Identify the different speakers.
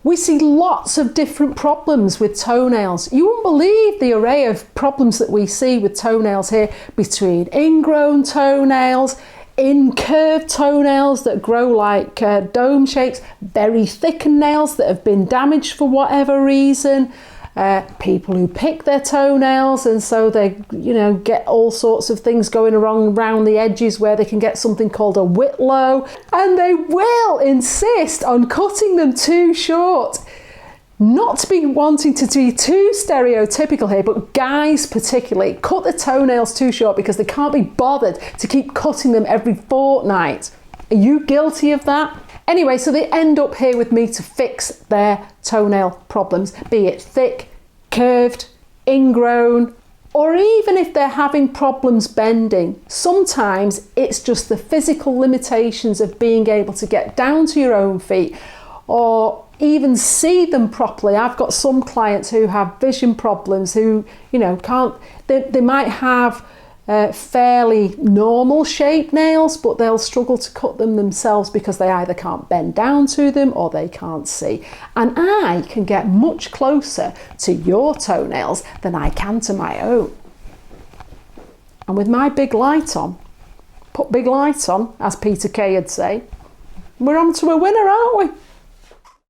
Speaker 1: We see lots of different problems with toenails. You won't believe the array of problems that we see with toenails here, between ingrown toenails, incurved toenails that grow like dome shapes, very thickened nails that have been damaged for whatever reason, people who pick their toenails and so they get all sorts of things going around the edges where they can get something called a whitlow, and they will insist on cutting them too short. Not to be wanting to be too stereotypical here, but guys particularly cut the toenails too short because they can't be bothered to keep cutting them every fortnight. Are you guilty of that? Anyway, so they end up here with me to fix their toenail problems, be it thick, curved, ingrown, or even if they're having problems bending. Sometimes it's just the physical limitations of being able to get down to your own feet or even see them properly. I've got some clients who have vision problems who, can't, they might have fairly normal shaped nails, but they'll struggle to cut them themselves because they either can't bend down to them or they can't see. And I can get much closer to your toenails than I can to my own. And with my big light on, put big light on, as Peter Kay would say, we're on to a winner, aren't we?